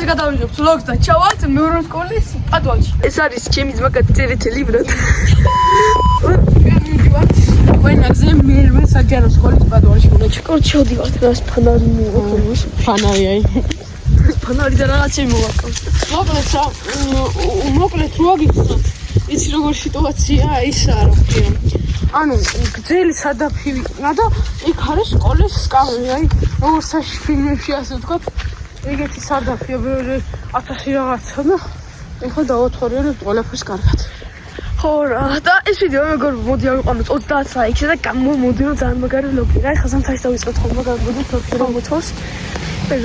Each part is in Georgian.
დღეს გადავიღებთ vlogs და ჩავალთ მეორე სკოლის პადვალში. ეს არის ჩემი ძმაკაცი წერეთელი ბრატ. ვენაგზე მეორე საჯარო სკოლის პადვალში უნდა ჩავდი ვარ დღეს ფანარი მოვაკავს. ფანარი აი. ფანარი და რაღაცები მოვაკავს. მოკლედ რო აგიხსნათ. იცი როგორ სიტუაცია ისაა რა ქვია. ანუ გძელი სადაფივი და იქ არის სკოლის სკამები, აი როგორც ფილმებში ასე ვთქვათ. ეგეთი სარდაფია ბევრი 1000 რაღაცა და ეხლა დავათვალიერებ ყველაფერს კარგად. ხო რა და ეს ვიდეო როგორ მოდი ავიყვანოთ 30 ლაიქში და გამომოდიო ძალიან მაგარი vlog-ი რა ეხლა ზამთარში დავიწყოთ ხოლმე მაგარი vlog-ი რომ მოთხოვს და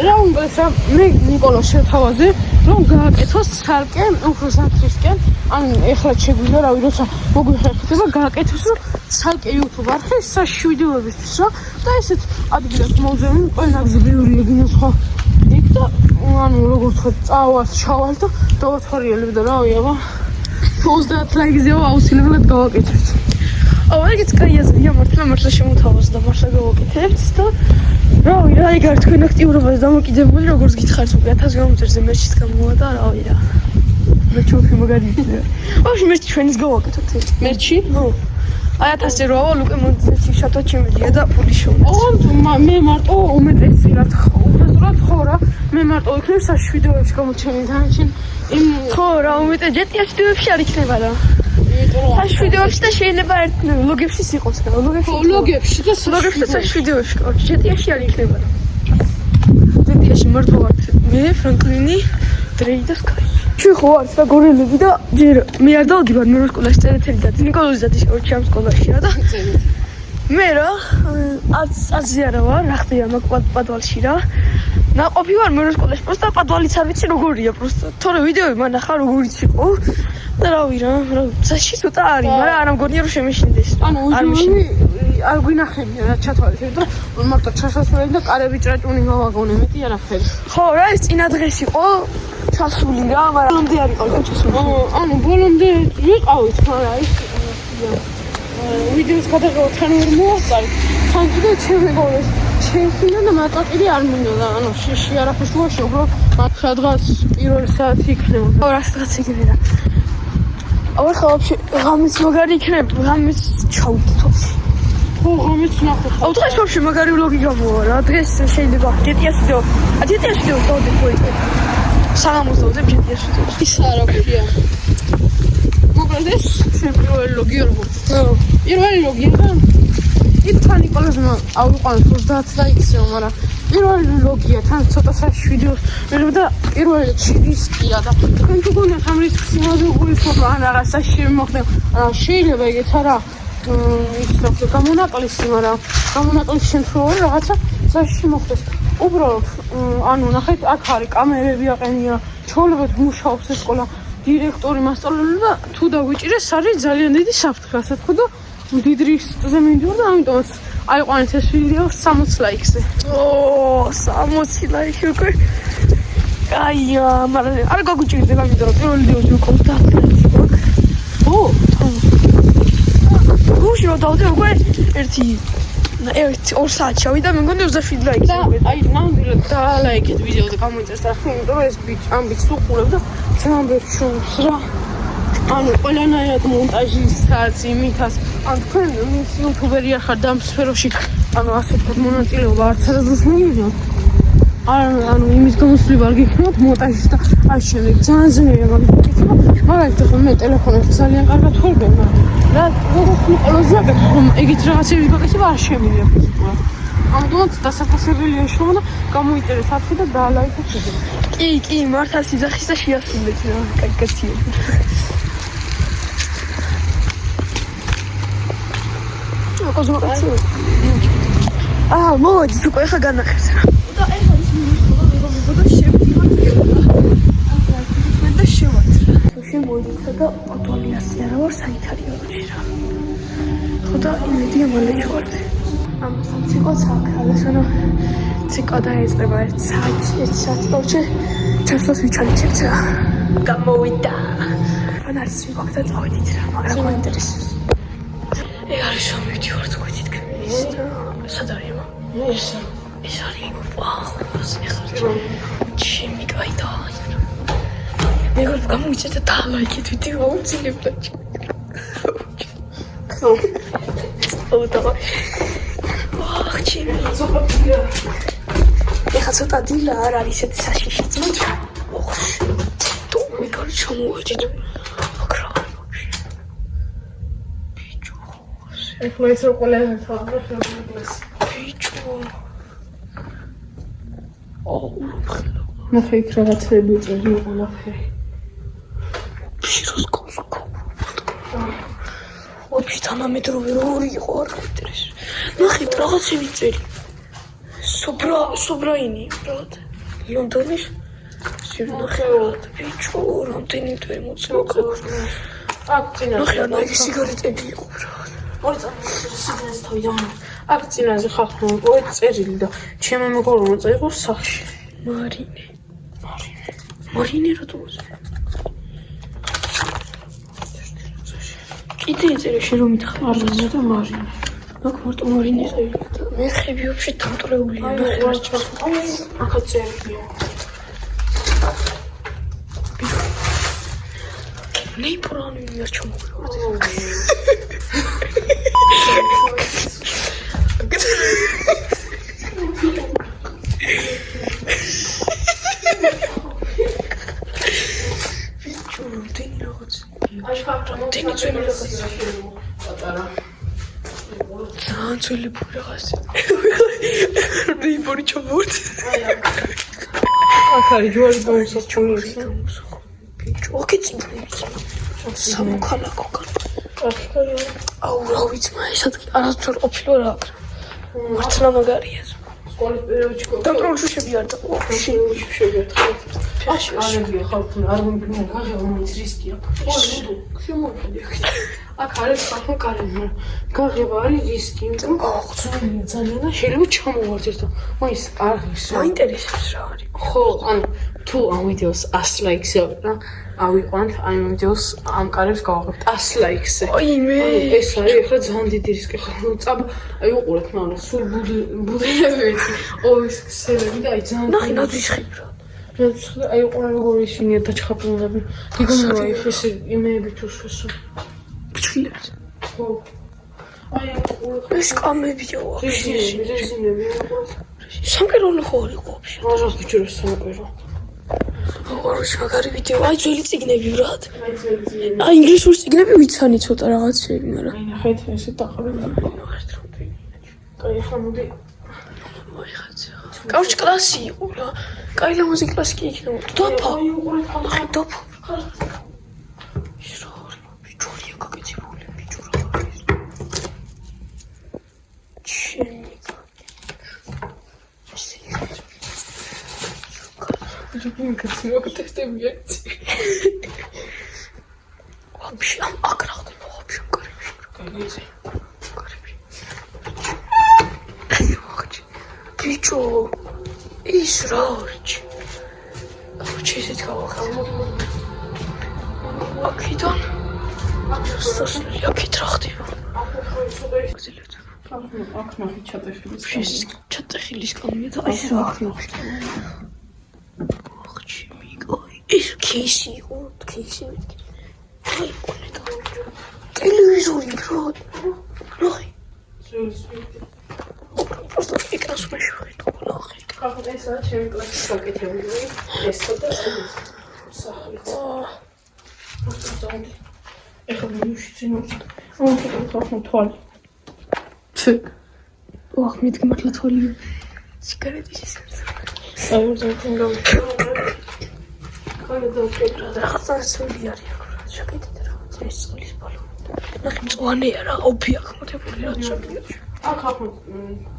რა უნდა რა მე ნიკოლოს შევთავაზე რომ გააკეთოს ცალკე უფრო ზამთრისკენ ანუ ეხლა შეგვიძლია რავი როცა მოგვიხერხდება გააკეთოს რომ ცალკე YouTube არხი საშვიდეობისთვის რა და ესეც ადგილას მოვზემ ყველა გზა ბევრი ეგინოს ხო იქ და ანუ როგორ თქვა წავალ ჩავალ და დავათვალიერებ და რავი აბა 30 ლაიქზეო აუცილებლად გავაკეთებთ. აუ ეგეც კაია ზია მართლა შემოთავაზ და მართლა გავაკეთებთ და რავი რა ეგ არის თქვენ აქტიურობაზე დამოკიდებული როგორც გითხარით უკვე 1000 გამომწერზე მერჩიც გამოვა და რავი რა მე ჩوفი მაგარი იქნება. ვაფშე მერჩი ჩვენს გავაკეთოთ ეს. მერჩი? ნუ აი 1000 ჯერ ვავალ უკვე მოძეთი შატო ჩემედია და ფული შოვნა. მე მარტო უმეტესი რა თქო უბრალოდ ხო რა მე მარტო იქნებ საშვიდეოებში გამოჩენილი დანარჩენ ხო რა უმეტე ჯეტიაში ვიდეოებში არ იქნება რა. საშვიდეოებში და შეიძლება ერთ ლოგებში იყოს რა ლოგებში და საშვიდეოებში კორჩ ჯეტიაში არ იქნება რა. ჯეტიაში მარტო ვარ მე ფრანკლინი დრეი და სკაი. ჩვენ ხო ვართ რა გორელები და ჯერ მე არ დავდივარ მეორე სკოლაში წერეთელი და ნიკოლოზი და კორჩი ამ სკოლაში რა და მე რა აზი არა ვარ რა ხდება მაგ პადვალში რა ნაყოფი ვარ მეორე სკოლაში პროსტა პადვალიც არ ვიცი როგორია პროსტა თორე ვიდეოები მანახა როგორიც იყო და რავი რა საში ცოტა არის მაგრამ არ მგონია რომ შემეშინდეს ანუ უჯმი არ გვინახებია რა ჩათვალეთ და მარტო ჩასასვლელი და კარები ჭრაჭუნი გავაგონე მეტი არაფერი ხო რა ეს წინა დღეს იყო ჩასული რა მაგრამ ბოლომდე არ იყო ჩასული ანუ ბოლომდე ვიყავით მაგრამ აი ვიდეოს გადაღება თან ვერ მოვასწარი თან კიდე ჩემი გოლეს შეიქმნა და მარტო კიდე არ მინდოდა ანუ შეში არაფერს უაში უბრალოდ სადღაც პირველი საათი იქნება ხო რაღაც იქნება აუ ხა ვაფშე ღამის მაგარი იქნება ღამის ჩავდით ხო ღამის ნახოთ აუ დღეს ვაფშე მაგარი vlog-ი გამოვა რა დღეს შეიძლება ჯეტიაში დავდე პოეტი საღამოს დავდე ჯეტიაში ისა რა ქვია მოკლედ ეს პირველი vlog-ია როგორ პირველი vlog-ია და იქ თან ნიკოლოზმა ავიყვანოთ 30 ლაიქსეო მაგრამ პირველი vlog-ია თან ცოტა საშვიდეოს მე და პირველი რისკია და თქვენ თუ გონიათ ამ რისკს მოგულისხმობ ან რაღაცა შემოხდება შეიძლება ეგეც არა ის გამონაკლისი მაგრამ გამონაკლისის შემთხვევაში რაღაცა საში მოხდეს უბრალოდ ანუ ნახეთ აქ არის კამერები აყენია ჩაოლებად მუშაობს ეს სკოლა დირექტორი მასწავლებელი და თუ დაგვიჭირეს არის ძალიან დიდი საფრთხე ასე თქვა და დიდ რისკზე მივიდივარ და ამიტომაც აიყვანეთ ეს ვიდეო 60 ლაიქზე. 60 ლაიქი უკვე. კაია, მაგრამ არ გაგვიჭირდება ამიტომ პირველი ვიდეოზე უკვე 30 ლაიქი გვაქვს. ო. გუშინ რომ დავდე უკვე 2 საათი ჩავიდა მე მგონი 27 ლაიქი. აი ნამდვილად დაალაიქეთ ვიდეოზე გამოიწერს და იმიტომ ეს ამ ბიჭს უყურებ და ძალიან ბევრი შოუს რა. ანუ ყველანაირად მონტაჟისაც იმითაც ან თქვენ მის იუთუბერი ახარ და ამ სფეროში ანუ ასე ვთქვათ მონაწილეობა არც არასდროს მივიღოთ ანუ იმის გამოსვლება არ გიქნათ მონტაჟის და ამ შემდეგ ძალიან ზემოა მაგითქება მაგალითად ხო მე ტელეფონით ძალიან კარგად ვხერბე მაგრამ რა როგორც ნიკოლოზი აკეთებს რომ ეგეთ რაღაცები გაკეთება არ შემიძლია ამიტომაც დასაფასებელია შოუ და გამოიწერეთ აფი და დაალაიქეთ ვიდეო კი მართლა სიძახის და შეასრულეთ რა კაცია მოვედით უკვე ხა განახეს რა და ეხლა ის მინუსკოლა მეგობებოდა შევდივართ და შევათრა შემოვიდით და პატოლიასი არა ვარ სანიტარიაში რა ხო და იმედია მალე ჩავართ ამასთან ციკოც აქ ალესანო ციკო დაეწყება 1 საათი ორჩე ჩასვლას ვიჩალჩებთ რა გამოვიდა ან არის ვიყავ და წავედით რა მაგრამ მაინტერესებს ეგ არის რომ მივდივართ თქვით თქვენ ის და სად არის ეს ეს არის ვაუს ეხლა ჩემი კაი და მეგობრებო გამოიწეთ და დალაიქეთ ვიდეო აუცილებლად ოდა ვაჰ ჩემი ეხლა ცოტა დილა არ არის ესეთი საშიში ძმოთ ოხ თუ მეკარ ჩამოვაჭით აკრა ბიჭო ეხლა ის რო ყველაზე თავი ბიჭო ნახე იქ რაღაცები წერილი ყველაფერი ფიროს კოსკო ოფში თანამედროვე როგორი იყო არ გაინტერეს ნახეთ რაღაცები წერი სობრაინი ბრატ ლონდონის სივრნახეოდ ბიჭო რამდენი თვე მოწევა აქ წინა ნახე ანა სიგარეტები იყო ბრატ ორი წამის თავიდან აქ წინაზე ხახნო ორი წერილი და ჩემო მეგობრო მოწეიყო სახში მარინე რატომაც კიდე ეწერე შენ რომ მითხარ მარინე და მარინე აქ მარტო მარინე წერია და მერხები ვაფშე დამტრეულია აქ წერილია ნეიპრანი მიარ ჩამოვიდე ძანძველი ფულაღასი ნეიპორი ჩამოვიდე აქ არის ჯვარი გამოსაჩვენებელი ბიჭო აქ წინს სამოქალაქო აუ რა ვიცი მა ეს ადგილი არასდროს ყოფილა რა აქ მართლა მაგარია სკოლის პერიოდში დამტროლში შევიარდა ანებია ხალხი არ მომგნა გაღება რისკია შემოვიდი აქ არის ხალხი კარები გაღება არის რისკი იმიტომ ძალიან და შეიძლება ჩამოვარდეს და მაინც არღის მაინტერესებს რა არის ხო ანუ თუ ამ ვიდეოს 100 ლაიქს ავიყვანთ ამ ვიდეოს ამ კარებს გავაღებთ 100 ლაიქზე აი მე ეს არის ახლა ძალიან დიდი რისკი ხო წაბ აი უყურეთ მაგრამ სულ ბუდეები ოვის ქსელები და აი ძალიან ნახე ნაძვის ხიბრა აი უყურე როგორ ისინია დაჩხაპნელები გიგონა ეს იმეები თუ შესო ბჭილებს ხო აი ეს კამებია ვაფშე რეზინები სამკეროლო ხო არის ვაფშე რა ბიჭო სამკერო ოღონდ მაგარი ვიდეო აი ძველი წიგნები ბრატ აი ინგლისური წიგნები ვიცანი ცოტა რაღაცები მაგრამ აი ნახეთ ესე დაყრდნ კაი ხა მოდი კაუჩ კლასი იყო რა კაი ლამაზი კლასი კი იქნება დაფა აი უყურე ხალხი აი დაფა ისრორი ბიჭორია გაკეთებული ბიჭო რა არის ჩემი ჯუპინკაცი მოკეთები ერთი ვაფშე აქ რა ხდება ვაფშე კარებში კაიზე კარებში ბიჭო ის რა არის კაუჩი ისეთ გავახალ აქედან სასწრაფო აქეთ რა ხდება აქ ნახე ჩატეხილის შეს ჩატეხილის კამია და აი რა ხდება ეს кейსი იყო, кейსი მეთქი. აი, კონეტა. ტელევიზორი ბრატ. ნახე. просто ეკრანს უნდა შევხედო, ნახე. ხალხი ესაა ჩემი კლასის გაკეთებული. ესა და სახლის. ეხლა მიუში წინოს. ხალხი თვალი. ვახ, მეთქი მართლა თვალი. სიგარეტის ის. აი, ზოგადად გამო. რაღაცა სული არის აქ რა შეკეთეთ რაღაცა ეს სულის ბალონი ნახე მწვანეა რა ოფი აქ მოდებული რა შეკეთეთ აქ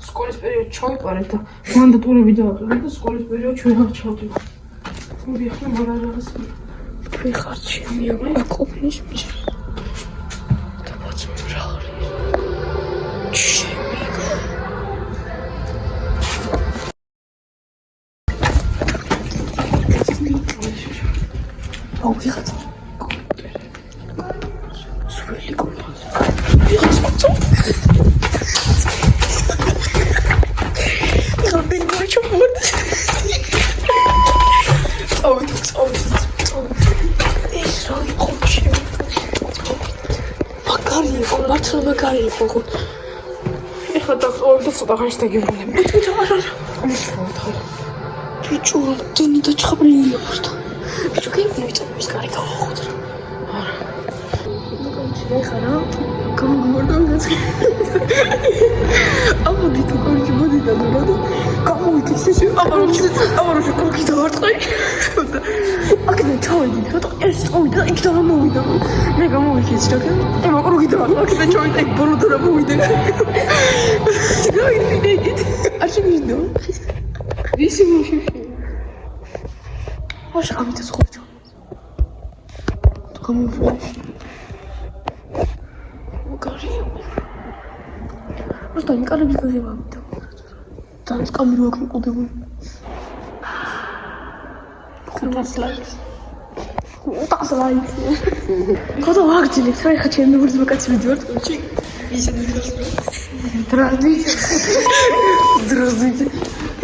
სკოლის პერიოდში ჩავიყარეთ და მანდატურები დააყენეთ და სკოლის პერიოდში ვეღარ ჩავდივარ მოდი ახლა მაგარ რაღაცა თქვი ხართ ჩემი აქ ყოფნის მიჩ დაბაც რა არის ჩემი აუ ვიღაცა სული კომპოზი ვიღაცა მართლა მაგარი იყო ხო ეხლა დაგწოვებ და ცოტა ხანში დაგიბრუნებ თვითონ არა ბიჭო დენი და ჩხაბრილია просто ბიჭო გიგნით ის კარი გავახოთ არა ეხლა რა გამოგმორდოს ამოდი თუ კარგი მოდი და ნუ გამოვიქით ეს ამარო კოქი დაარტყი აქედან ჩავედი ცოტა ეს წავიდა იქ და მოვიდა მე გამოვიქით ჩაკე ემა კოქი დაარტყი აქედან ჩავედი იქ ბოლო დრო მოვიდა გავიდი იქით არ შეგიძლია ისი მოშიში აშ გამით ეს ხოჭო თუ გამოვიფრეში Макария. Просто никогда не называла там. Там с камерой куда вы. Куда слайд. Куда слайд. Куда вагтили? Я хочу на улицу покатать видео. Здравствуйте. Здравствуйте.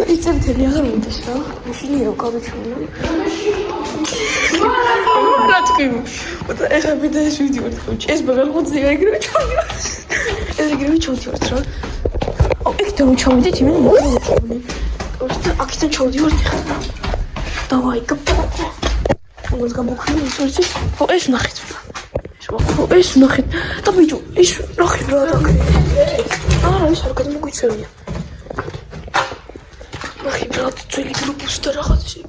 И теперь ты не говоришь, да? Машине короче. Вот это видишь видео. Сейчас бегал за игрой. Это игрой чёрт. Это мы чё видите, меня не видно. Просто акция чёрт. Давай-ка. Вот габок не слышишь? О, эш нахит. О, эш нахит. Да бежу. Эш нахит, брат. А, эш как не могу целый. Нахит, брат, целый группу старахат себе.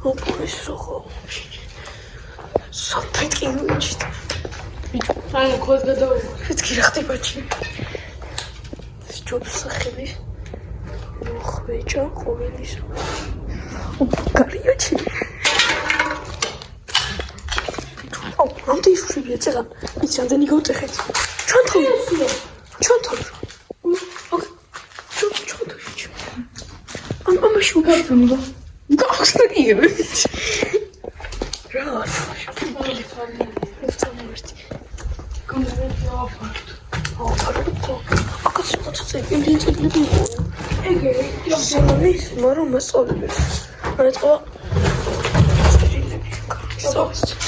О, боже, сопетки учит. Ай, кот готов. Фитки рахты бачи. Что сахили? Ох, вечер ходишь. О, карьячи. О, нам ты еще себе цыган. Ведь надо не готовить. Что там? Что там? Окей. Что там? Мама еще убежала. Как стареешь? Раз. А как же вот это? Я Мару масолы. Это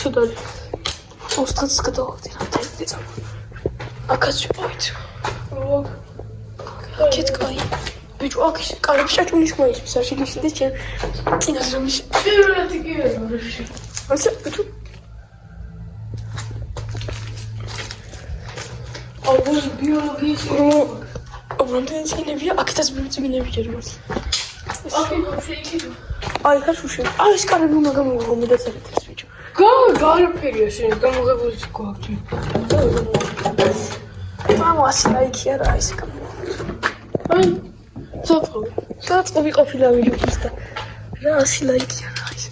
сюда. Остаться сказал, ты там. А как же будет? Кетка. Бичу, а как же у них мои специальные личности? Ты не знаешь. А что? Бичу. А вы биология. Обрантенцы не бьют, а кто сбьется меня бьет? А я хочу еще. А я скажу, ну на кому мы до цели свечу. Как перейти? Кому говорить как? Мама, силайки я райс кому. Ай, завтра. Завтра вы купили просто. Раз силайки я райс.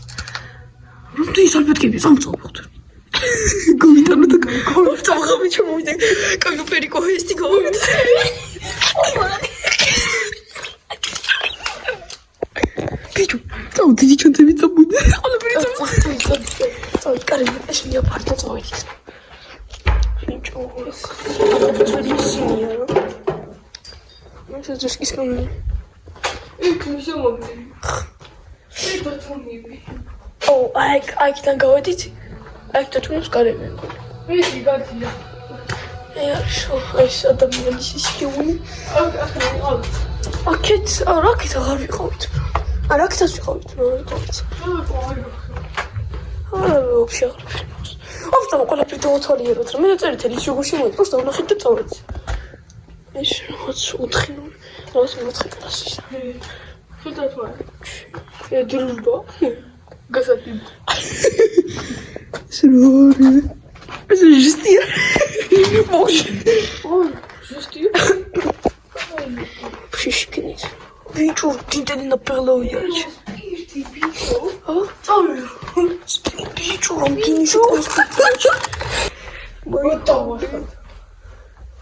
Ну ты салфетки без сам цопот. Комментарий такой. Там хабы чему так? Как перекоести говорит. Пичу, там ты что-то ведь забудь. Он придет. Ой, Карин, эш меня парня звонит. Ничего. Посмотри, синяя. Ну, сейчас же искал. Все могли. О, ай, там говорите. Ай, кто чему скажет? Видите, гадили. Я что, там не сидел. А кет, а ракета гарвиходит. А ракета сходит. А вообще. А там кола притоотвали утро. Меня цель телечу гушимой. Просто он ходит целовать. Эш, вот утреннюю. Раз утреннюю. Что такое? Я дружба. Газапин. Срори. Это жестия. Боже. Ой, жестия. Шишкинец. Бичу, ты не наперло ярче. Ты бичу. А? Бичу, он ты ничего не спрячь. Вот там.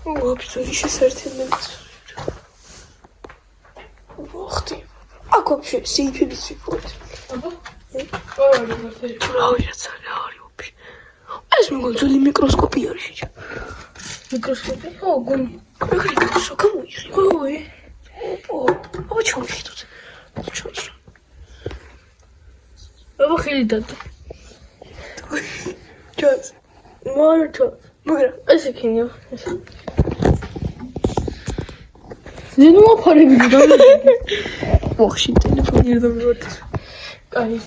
Вообще, еще сертимент. Ох ты. А как вообще сей певицы ходит? Лауреца, вообще. А если мы говорим, микроскоп ярче. Микроскоп? О, гон. Что, кому есть? Ой. О, а вы что вообще тут? Что? А вы ходите? ჩანს. მაგრამ ეს იქნია. ზენო აფარები და ოხში ტელეფონი არ დამივარდა. კაი.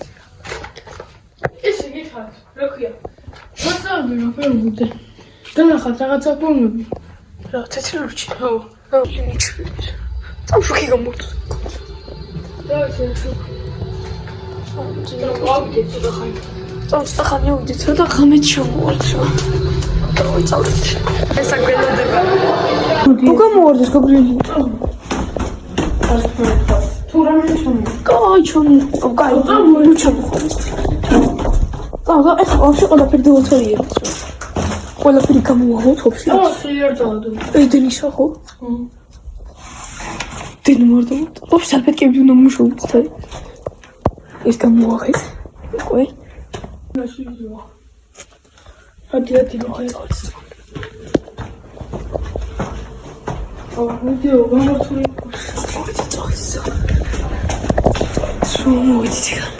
ეს იგი ხარ. რა ქვია? მასწავლებელი მაფერებუდე. დანახათ რაღაცა ფორმები. რა თეთრურჩი. ხო. მიჩვენე. წამშუქი გამორთ. რა ისე შუ. ავიდეთ ცოტა ხანი. წამსახანი ავიდეთ ცოტა ღამეთ შევმოვართ რა. დავიწავლეთ. ეს აგველოდება. თუ გამოვარდეს გაბრიელი. თუ რამე ჩამო. კაი ჩამო. კაი. ნუ ჩამოხვალეს. და ეს ვაფშე ყველაფერი დავაცალიერე. ყველაფერი გამოვაღოთ ვაფშე. სულიერთაოდო. ედენისა ხო? დენ მორდო. ვაფშე სალფეტკები უნდა მუშაობთ. ეს გამოვაღეთ. ყოე. ნაშიძო. ადი მოხერხოთ. ვიდეო გამართული. სულ მოვიდეთ.